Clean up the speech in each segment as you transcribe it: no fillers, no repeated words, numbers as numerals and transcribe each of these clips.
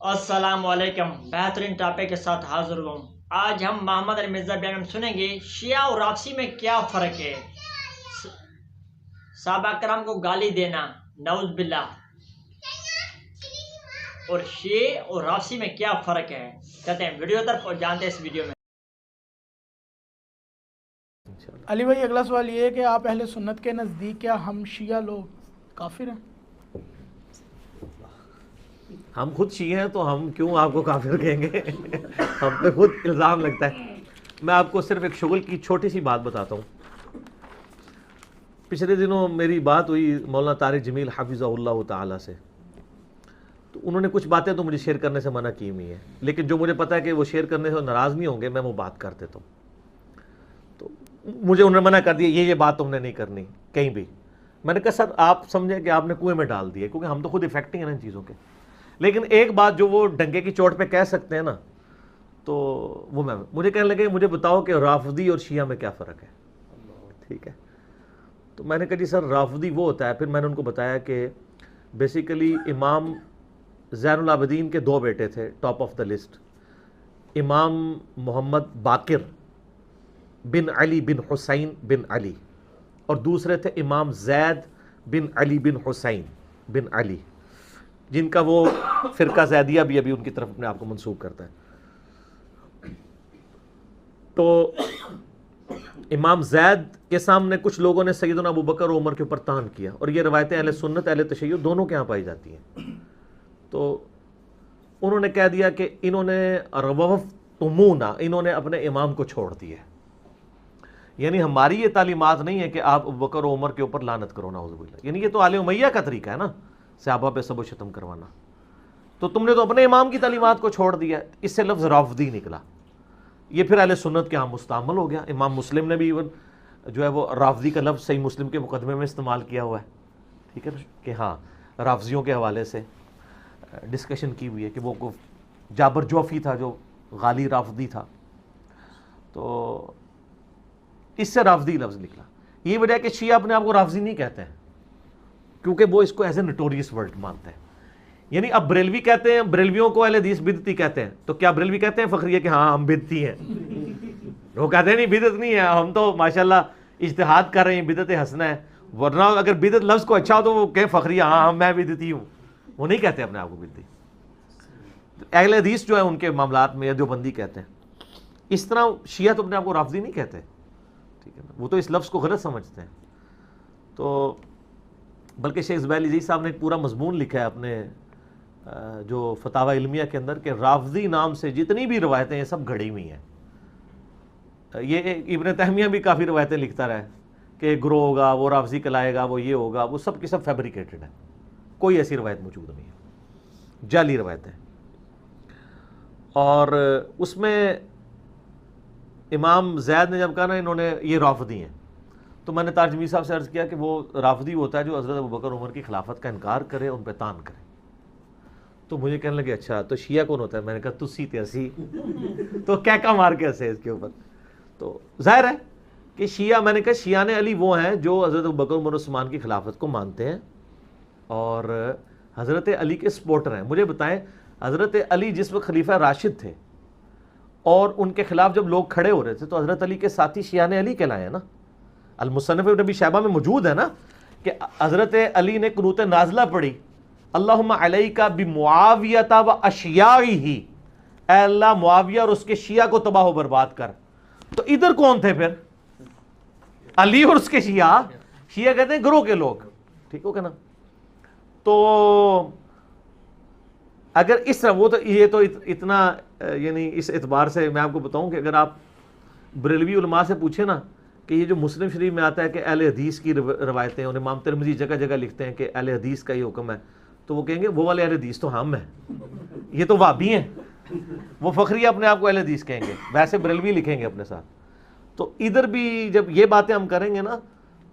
السلام علیکم، بہترین ٹاپک کے ساتھ حاضر ہوں۔ آج ہم محمد علی مرزا بیان میں سنیں گے شیعہ اور رافضی میں کیا فرق ہے۔ صحابہ کرام کو گالی دینا، نعوذ باللہ، اور شیعہ اور رافضی میں کیا فرق ہے، کہتے ہیں ویڈیو طرف اور جانتے ہیں اس ویڈیو میں۔ علی بھائی، اگلا سوال یہ ہے کہ آپ اہل سنت کے نزدیک کیا ہم شیعہ لوگ کافر ہیں؟ ہم خود شیعہ ہیں تو ہم کیوں آپ کو کافر کہیں گے؟ ہم پہ خود الزام لگتا ہے۔ میں آپ کو صرف ایک شغل کی چھوٹی سی بات بتاتا ہوں۔ پچھلے دنوں میری بات ہوئی مولانا طارق جمیل حفظہ اللہ تعالیٰ سے، تو انہوں نے کچھ باتیں تو مجھے شیئر کرنے سے منع کی ہوئی ہیں، لیکن جو مجھے پتا ہے کہ وہ شیئر کرنے سے ناراض نہیں ہوں گے، میں وہ بات کر دیتا ہوں۔ تو مجھے انہوں نے منع کر دیا، یہ بات تم نے نہیں کرنی کہیں بھی۔ میں نے کہا سر آپ سمجھیں کہ آپ نے کنویں میں ڈال دیا، کیونکہ ہم تو خود افیکٹنگ ہیں نا ان چیزوں کے، لیکن ایک بات جو وہ ڈنگے کی چوٹ پہ کہہ سکتے ہیں نا، تو وہ مجھے کہنے لگے مجھے بتاؤ کہ رافضی اور شیعہ میں کیا فرق ہے۔ ٹھیک ہے، تو میں نے کہا جی سر رافضی وہ ہوتا ہے، پھر میں نے ان کو بتایا کہ بیسیکلی امام زین العابدین کے دو بیٹے تھے ٹاپ آف دا لسٹ، امام محمد باقر بن علی بن حسین بن علی، اور دوسرے تھے امام زید بن علی بن حسین بن علی، جن کا وہ فرقہ زیدیہ بھی ابھی ان کی طرف اپنے آپ کو منسوب کرتا ہے۔ تو امام زید کے سامنے کچھ لوگوں نے سیدنا ابو بکر و عمر کے اوپر طعن کیا، اور یہ روایتیں اہل سنت اہل تشیع دونوں کے ہاں پائی جاتی ہیں۔ تو انہوں نے کہہ دیا کہ انہوں نے روفتمونا، انہوں نے اپنے امام کو چھوڑ دیا، یعنی ہماری یہ تعلیمات نہیں ہے کہ آپ ابو بکر و عمر کے اوپر لعنت کرو، نعوذ باللہ، یعنی یہ تو آل امیہ کا طریقہ ہے نا، صحابہ پہ سب و شتم کروانا، تو تم نے تو اپنے امام کی تعلیمات کو چھوڑ دیا، اس سے لفظ رافضی نکلا۔ یہ پھر اہل سنت کے ہاں مستعمل ہو گیا۔ امام مسلم نے بھی جو ہے وہ رافضی کا لفظ صحیح مسلم کے مقدمے میں استعمال کیا ہوا ہے، ٹھیک ہے نا، کہ ہاں رافضیوں کے حوالے سے ڈسکشن کی ہوئی ہے کہ وہ جابر جوفی تھا جو غالی رافضی تھا، تو اس سے رافضی لفظ نکلا۔ یہ وجہ ہے کہ شیعہ اپنے آپ کو رافضی نہیں کہتے ہیں، کیونکہ وہ اس کو ایز اے نوٹوریس ورڈ مانتے ہیں۔ یعنی اب بریلوی کہتے ہیں، بریلویوں کو اہل حدیث بدعتی کہتے ہیں، تو کیا بریلوی کہتے ہیں فخریہ کہ ہاں ہم بدعتی ہیں؟ وہ کہتے ہیں نہیں بدعت نہیں ہے، ہم تو ماشاءاللہ اجتہاد کر رہے ہیں، بدعت حسنہ ہے، ورنہ اگر بدعت لفظ کو اچھا ہو تو وہ کہیں فخریہ ہاں میں بدعتی ہوں، وہ نہیں کہتے اپنے آپ کو بدعتی۔ اہل حدیث جو ہے ان کے معاملات میں جو بندی کہتے ہیں، اس طرح شیعہ تو اپنے آپ کو رافضی نہیں کہتے، ٹھیک ہے نا، وہ تو اس لفظ کو غلط سمجھتے ہیں۔ تو بلکہ شیخ زبیر عزیز صاحب نے ایک پورا مضمون لکھا ہے اپنے جو فتاوی علمیہ کے اندر کہ رافضی نام سے جتنی بھی روایتیں ہیں سب گھڑی ہوئی ہیں۔ یہ ابن تیمیہ بھی کافی روایتیں لکھتا رہا ہے کہ گروہ ہوگا، وہ رافضی کہلائے گا، وہ یہ ہوگا، وہ سب کی سب فیبریکیٹڈ ہے، کوئی ایسی روایت موجود نہیں ہے، جعلی روایتیں۔ اور اس میں امام زید نے جب کہا نا انہوں نے یہ رافضی ہیں، تو میں نے طارق جمیل صاحب سے عرض کیا کہ وہ رافضی ہوتا ہے جو حضرت ابوبکر عمر کی خلافت کا انکار کرے، ان پہ طعن کرے۔ تو مجھے کہنے لگے اچھا تو شیعہ کون ہوتا ہے؟ میں نے کہا تسی تے اسی، تو کہکا مار کے ہنسے اس کے اوپر۔ تو ظاہر ہے کہ شیعہ، میں نے کہا شیعہ علی وہ ہیں جو حضرت ابوبکر عمر عثمان کی خلافت کو مانتے ہیں اور حضرت علی کے سپورٹر ہیں۔ مجھے بتائیں حضرت علی جس وقت خلیفہ راشد تھے اور ان کے خلاف جب لوگ کھڑے ہو رہے تھے تو حضرت علی کے ساتھی شیعہ علی کہلائے ہیں نا، المصنف ابن ابی شیبہ میں موجود ہے نا کہ حضرت علی نے قنوت نازلہ پڑھی، اللہم علیک بمعاویۃ و اشیاعہ، اے اللہ معاویہ اور اس کے شیعہ کو تباہ و برباد کر۔ تو ادھر کون تھے پھر؟ علی اور اس کے شیعہ کہتے ہیں گروہ کے لوگ، ٹھیک ہو گیا نا۔ تو اگر اس طرح وہ تو یہ تو اتنا یعنی اس اعتبار سے میں آپ کو بتاؤں کہ اگر آپ بریلوی علماء سے پوچھیں نا کہ یہ جو مسلم شریف میں آتا ہے کہ اہل حدیث کی روایتیں، اور امام ترمذی جگہ جگہ لکھتے ہیں کہ اہل حدیث کا یہ حکم ہے، تو وہ کہیں گے وہ والے اہل حدیث تو ہم ہیں، یہ تو وہابی ہیں، وہ فخریہ اپنے آپ کو اہل حدیث کہیں گے، ویسے بریلوی لکھیں گے اپنے ساتھ۔ تو ادھر بھی جب یہ باتیں ہم کریں گے نا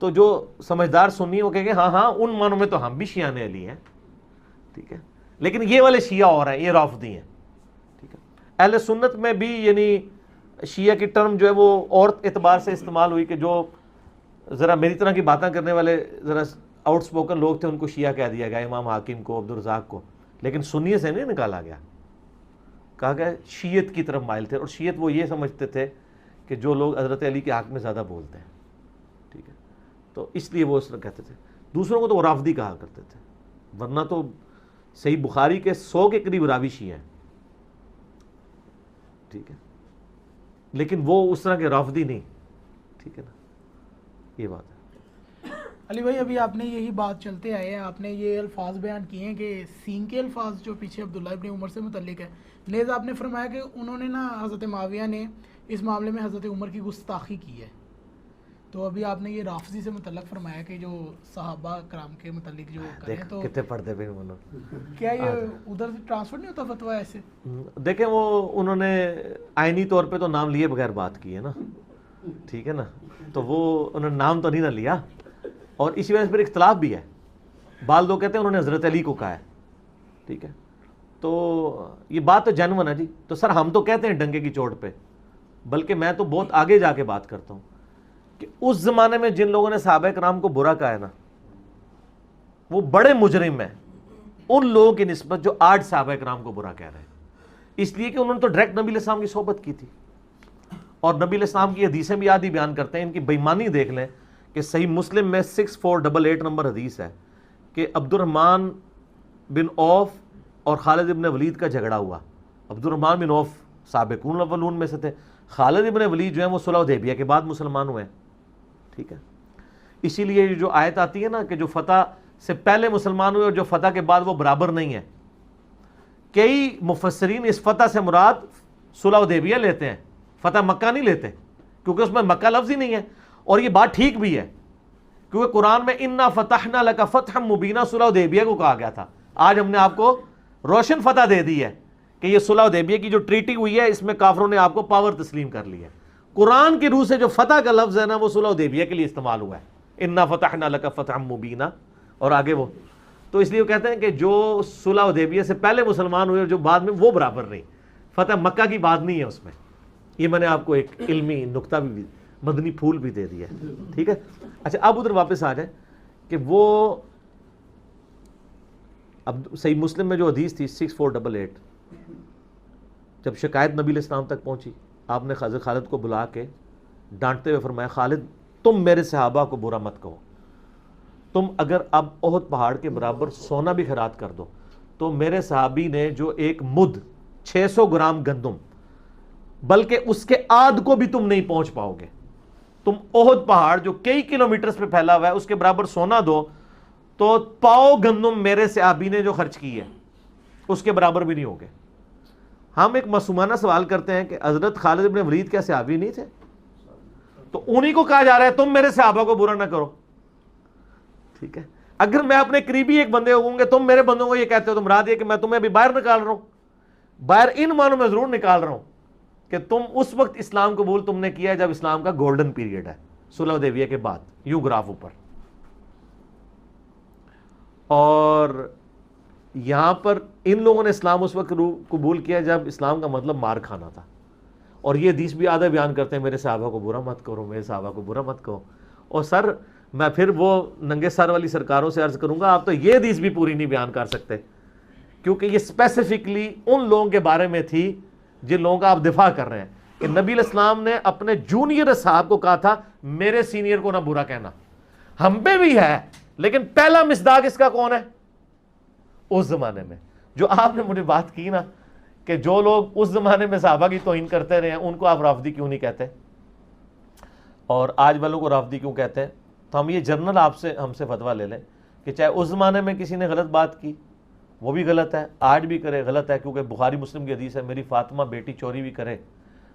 تو جو سمجھدار سنی وہ کہیں گے ہاں ہاں ان معنوں میں تو ہم بھی شیعہ علی ہیں، ٹھیک ہے، لیکن یہ والے شیعہ اور ہیں، یہ رافضی ہیں، ٹھیک ہے۔ اہل سنت میں بھی یعنی شیعہ کی ٹرم جو ہے وہ اور اعتبار سے استعمال ہوئی کہ جو ذرا میری طرح کی باتیں کرنے والے ذرا آؤٹ سپوکن لوگ تھے ان کو شیعہ کہہ دیا گیا، امام حاکم کو، عبدالرزاق کو، لیکن سنیے سے نہیں نکالا گیا۔ کہا گیا شیعت کی طرف مائل تھے، اور شیعت وہ یہ سمجھتے تھے کہ جو لوگ حضرت علی کے حق میں زیادہ بولتے ہیں، ٹھیک ہے، تو اس لیے وہ اس طرح کہتے تھے. دوسروں کو تو وہ رافضی کہا کرتے تھے، ورنہ تو صحیح بخاری کے 100 کے قریب راوی شیعہ ہیں، ٹھیک ہے، لیکن وہ اس طرح کے رافضی نہیں، ٹھیک ہے نا، یہ بات ہے. علی بھائی ابھی آپ نے یہی بات چلتے آئے ہیں، آپ نے یہ الفاظ بیان کیے ہیں کہ سین کے الفاظ جو پیچھے عبداللہ ابن عمر سے متعلق ہے، نیز آپ نے فرمایا کہ انہوں نے نا حضرت معاویہ نے اس معاملے میں حضرت عمر کی گستاخی کی ہے. تو ابھی آپ نے یہ رافضی سے متعلق فرمایا کہ جو صحابہ کرام کے متعلق جو کریں تو کتنے پڑھتے پہ کیا یہ ادھر سے ٹرانسفر نہیں ہوتا فتویٰ ایسے؟ دیکھیں وہ انہوں نے آئینی طور پہ تو نام لیے بغیر بات کی ہے نا، ٹھیک ہے نا، تو وہ انہوں نے نام تو نہیں نہ لیا، اور اسی وجہ سے پھر اختلاف بھی ہے. بعض لوگ کہتے ہیں انہوں نے حضرت علی کو کہا ہے، ٹھیک ہے، تو یہ بات تو جینون ہے جی. تو سر ہم تو کہتے ہیں ڈنگے کی چوٹ پہ، بلکہ میں تو بہت آگے جا کے بات کرتا ہوں کہ اس زمانے میں جن لوگوں نے صحابہ کرام کو برا کہا ہے نا، وہ بڑے مجرم ہیں ان لوگوں کی نسبت جو آج صحابہ کرام کو برا کہہ رہے ہیں، اس لیے کہ انہوں نے تو ڈائریکٹ نبی علیہ السلام کی صحبت کی تھی، اور نبی علیہ السلام کی حدیثیں بھی آدھی بیان کرتے ہیں. ان کی بےایمانی دیکھ لیں کہ صحیح مسلم میں 6488 نمبر حدیث ہے کہ عبد الرحمن بن عوف اور خالد ابن ولید کا جھگڑا ہوا. عبد الرحمن بن عوف سابقون الاولون میں سے تھے، خالد ابن ولید جو ہیں وہ صلح حدیبیہ کے بعد مسلمان ہوئے ہیں، ٹھیک ہے. اسی لیے جو آیت آتی ہے نا کہ جو فتح سے پہلے مسلمان ہوئے اور جو فتح کے بعد وہ برابر نہیں ہے، کئی مفسرین اس فتح سے مراد صلح حدیبیہ لیتے ہیں، فتح مکہ نہیں لیتے، کیونکہ اس میں مکہ لفظ ہی نہیں ہے. اور یہ بات ٹھیک بھی ہے کیونکہ قرآن میں انا فتحنا لک فتحا مبینا صلح حدیبیہ کو کہا گیا تھا. آج ہم نے آپ کو روشن فتح دے دی ہے کہ یہ صلح حدیبیہ کی جو ٹریٹی ہوئی ہے اس میں کافروں نے آپ کو پاور تسلیم کر لی ہے. قرآن کی روح سے جو فتح کا لفظ ہے نا وہ صلح حدیبیہ کے لیے استعمال ہوا ہے، انا فتحنا لک فتحا مبینا، اور آگے وہ تو اس لیے وہ کہتے ہیں کہ جو صلح حدیبیہ سے پہلے مسلمان ہوئے اور جو بعد میں، وہ برابر نہیں، فتح مکہ کی بات نہیں ہے اس میں. یہ میں نے آپ کو ایک علمی نقطہ بھی مدنی پھول بھی دے دیا، ٹھیک ہے. اچھا اب ادھر واپس آ جائیں کہ وہ اب صحیح مسلم میں جو حدیث تھی 6488، جب شکایت نبی علیہ السلام تک پہنچی، آپ نے حضرت خالد کو بلا کے ڈانٹتے ہوئے فرمایا خالد تم میرے صحابہ کو برا مت کہو، تم اگر اب احد پہاڑ کے برابر سونا بھی خیرات کر دو تو میرے صحابی نے جو ایک مد 600 گرام گندم، بلکہ اس کے آدھ کو بھی تم نہیں پہنچ پاؤ گے. تم احد پہاڑ جو کئی کلومیٹرز پہ پھیلا ہوا ہے اس کے برابر سونا دو تو پاؤ گندم میرے صحابی نے جو خرچ کی ہے اس کے برابر بھی نہیں ہوگے. ہم ایک معصومانہ سوال کرتے ہیں کہ حضرت خالد ابن ولید کیا صحابی نہیں تھے؟ تو انہی کو کہا جا رہا ہے تم میرے صحابہ کو برا نہ کرو، ٹھیک ہے. اگر میں اپنے قریبی ایک بندے ہوں گے تم میرے بندوں کو یہ کہتے ہو تو مراد یہ کہ میں تمہیں ابھی باہر نکال رہا ہوں. باہر ان معنوں میں ضرور نکال رہا ہوں کہ تم اس وقت اسلام قبول تم نے کیا ہے جب اسلام کا گولڈن پیریڈ ہے، صلح حدیبیہ کے بعد، یوں گراف اوپر. اور یہاں پر ان لوگوں نے اسلام اس وقت قبول کیا جب اسلام کا مطلب مار کھانا تھا. اور یہ حدیث بھی آدھا بیان کرتے ہیں میرے صحابہ کو برا مت کرو، میرے صحابہ کو برا مت کہو. اور سر میں پھر وہ ننگے سر والی سرکاروں سے عرض کروں گا آپ تو یہ حدیث بھی پوری نہیں بیان کر سکتے، کیونکہ یہ اسپیسیفکلی ان لوگوں کے بارے میں تھی جن لوگوں کا آپ دفاع کر رہے ہیں کہ نبی علیہ السلام نے اپنے جونیئر صاحب کو کہا تھا میرے سینئر کو نہ برا کہنا. ہم پہ بھی ہے لیکن پہلا مصداق اس کا کون ہے اس زمانے میں؟ جو آپ نے مجھے بات کی نا کہ جو لوگ اس زمانے میں صحابہ کی توہین کرتے رہے ہیں ان کو آپ رافضی کیوں نہیں کہتے اور آج والوں کو رافضی کیوں کہتے ہیں؟ تو ہم یہ جرنل آپ سے ہم سے فتویٰ لے لیں کہ چاہے اس زمانے میں کسی نے غلط بات کی وہ بھی غلط ہے، آج بھی کرے غلط ہے، کیونکہ بخاری مسلم کی حدیث ہے میری فاطمہ بیٹی چوری بھی کرے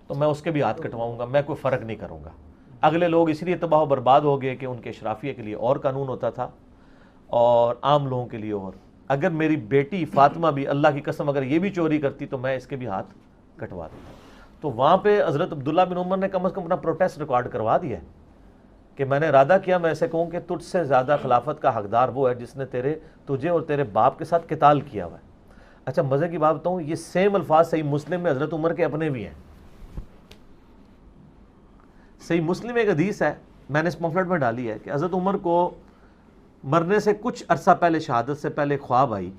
تو میں اس کے بھی ہاتھ کٹواؤں گا، میں کوئی فرق نہیں کروں گا. اگلے لوگ اس لیے تباہ و برباد ہو گئے کہ ان کے اشرافیہ کے لیے اور قانون ہوتا تھا اور عام لوگوں کے لیے اور. اگر میری بیٹی فاطمہ بھی اللہ کی قسم اگر یہ بھی چوری کرتی تو میں اس کے بھی ہاتھ کٹوا دیتا. تو وہاں پہ حضرت عبداللہ بن عمر نے کم از کم اپنا پروٹیسٹ ریکارڈ کروا دیا ہے کہ میں نے ارادہ کیا میں ایسے کہوں کہ تجھ سے زیادہ خلافت کا حقدار وہ ہے جس نے تجھے اور تیرے باپ کے ساتھ قتال کیا ہوا ہے. اچھا مزے کی بات بتاؤں، یہ سیم الفاظ صحیح مسلم میں حضرت عمر کے اپنے بھی ہیں. صحیح مسلم ایک حدیث ہے میں نے اس پمفلٹ میں ڈالی ہے کہ حضرت عمر کو مرنے سے کچھ عرصہ پہلے، شہادت سے پہلے خواب آئی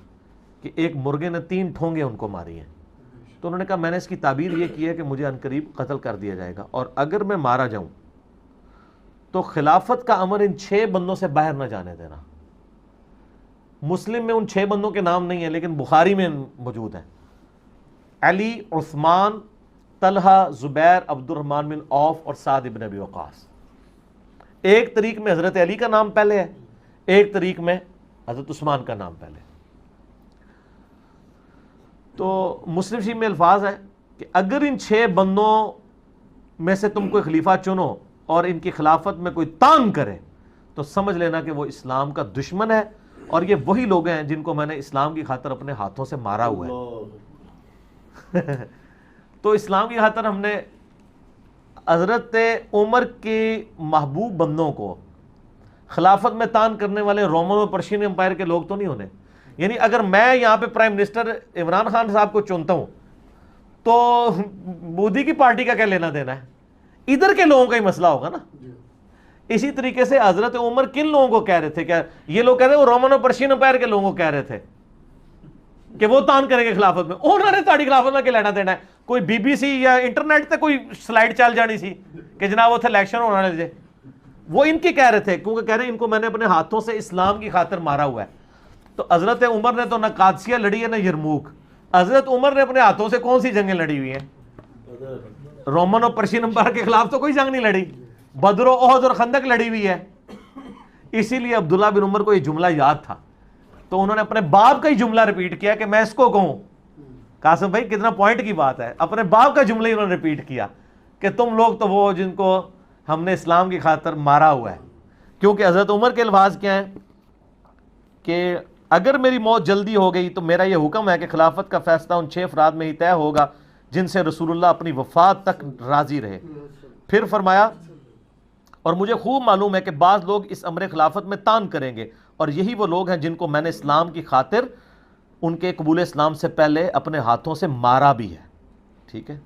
کہ ایک مرغے نے 3 ٹھونگے ان کو ماری ہیں. تو انہوں نے کہا میں نے اس کی تعبیر یہ کی ہے کہ مجھے عنقریب قتل کر دیا جائے گا، اور اگر میں مارا جاؤں تو خلافت کا امر ان 6 بندوں سے باہر نہ جانے دینا۔ مسلم میں ان 6 بندوں کے نام نہیں ہیں لیکن بخاری میں موجود ہیں، علی، عثمان، طلحہ، زبیر، عبد الرحمن بن عوف اور سعد بن ابی وقاص۔ ایک طریق میں حضرت علی کا نام پہلے ہے، ایک طریق میں حضرت عثمان کا نام پہلے۔ تو مسلم شریف میں الفاظ ہے کہ اگر ان 6 بندوں میں سے تم کوئی خلیفہ چنو اور ان کی خلافت میں کوئی تان کرے تو سمجھ لینا کہ وہ اسلام کا دشمن ہے، اور یہ وہی لوگ ہیں جن کو میں نے اسلام کی خاطر اپنے ہاتھوں سے مارا ہوا ہے۔ تو اسلام کی خاطر ہم نے حضرت عمر کے محبوب بندوں کو خلافت میں تان کرنے والے رومن اور پرشین امپائر کے لوگ تو نہیں ہونے۔ یعنی اگر میں یہاں پہ پرائم منسٹر عمران خان صاحب کو چنتا ہوں تو مودی کی پارٹی کا کیا لینا دینا ہے، ادھر کے لوگوں کا ہی مسئلہ ہوگا نا۔ اسی طریقے سے حضرت عمر کن لوگوں کو کہہ رہے تھے، کیا یہ لوگ کہہ رہے ہیں وہ رومن اور پرشین امپائر کے لوگوں کو کہہ رہے تھے کہ وہ تان کریں گے خلافت میں، انہوں نے تاڑی خلافت میں کیا لینا دینا ہے۔ کوئی بی بی سی یا انٹرنیٹ تے کوئی سلائیڈ چل جانی سی کہ جناب وہ تھے الیکشن ہونے لگے، وہ ان کی کہہ رہے تھے، کیونکہ کہہ رہے ہیں ان کو میں نے اپنے ہاتھوں سے اسلام کی خاطر مارا ہوا ہے۔ تو حضرت عمر نے تو نہ قادسیہ لڑی ہے نہ یرموک، حضرت عمر نے اپنے ہاتھوں سے کون سی جنگیں لڑی ہوئی ہیں؟ رومن اور پرشین امپائر کے خلاف تو کوئی جنگ نہیں لڑی، بدر و احد اور خندق لڑی ہوئی ہے۔ اسی لیے عبداللہ بن عمر کو یہ جملہ یاد تھا، تو انہوں نے اپنے باپ کا ہی جملہ ریپیٹ کیا کہ میں اس کو کہوں۔ قاسم بھائی کتنا پوائنٹ کی بات ہے، اپنے باپ کا جملہ ہی انہوں نے ریپیٹ کیا کہ تم لوگ تو وہ جن کو ہم نے اسلام کی خاطر مارا ہوا ہے۔ کیونکہ حضرت عمر کے الفاظ کیا ہیں کہ اگر میری موت جلدی ہو گئی تو میرا یہ حکم ہے کہ خلافت کا فیصلہ ان 6 افراد میں ہی طے ہوگا جن سے رسول اللہ اپنی وفات تک راضی رہے۔ پھر فرمایا اور مجھے خوب معلوم ہے کہ بعض لوگ اس امر خلافت میں تان کریں گے، اور یہی وہ لوگ ہیں جن کو میں نے اسلام کی خاطر ان کے قبول اسلام سے پہلے اپنے ہاتھوں سے مارا بھی ہے۔ ٹھیک ہے،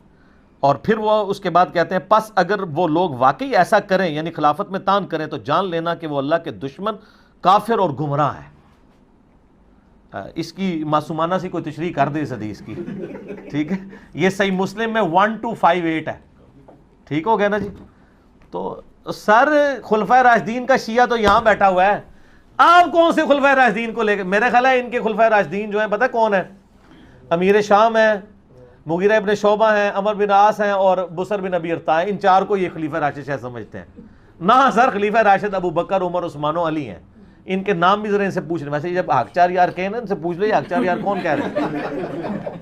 اور پھر وہ اس کے بعد کہتے ہیں پس اگر وہ لوگ واقعی ایسا کریں یعنی خلافت میں تان کریں تو جان لینا کہ وہ اللہ کے دشمن، کافر اور گمراہ ہے۔ اس کی معصومانہ سی کوئی تشریح کر دے اس حدیث کی، ٹھیک ہے، یہ صحیح مسلم میں 1258 ہے، ٹھیک ہو گیا نا جی۔ تو سر خلفائے راشدین کا شیعہ تو یہاں بیٹھا ہوا ہے، آپ کون سے خلفائے راشدین کو لے کے؟ میرے خیال ہے ان کے خلفائے راشدین جو ہیں پتہ کون ہیں؟ امیر شام ہیں، مغیرہ ابن شعبہ ہیں، عمر بن عاص ہیں اور بسر بن ابی ارطاء ہیں۔ ان 4 کو یہ خلیفہ راشد شاید سمجھتے ہیں۔ نہ سر، خلیفہ راشد ابو بکر، عمر، عثمان و علی ہیں۔ ان کے نام بھی ذرا ان سے پوچھ لیں، ویسے جب حقچار یار کہیں نا ان سے پوچھ لو یہ حقچار یار کون کہہ رہے ہیں؟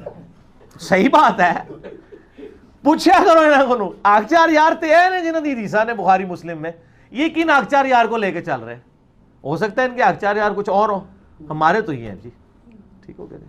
صحیح بات ہے، پوچھا کرو انہاں کو، حقچار یار تے ہیں نا جنہاں دی حدیثاں نے بخاری مسلم میں، یہ کن حقچار یار کو لے کے چل رہے ہیں؟ ہو سکتا ہے ان کے حقچار یار کچھ اور ہو، ہمارے تو یہ ہیں جی۔ ٹھیک ہو گیا جی۔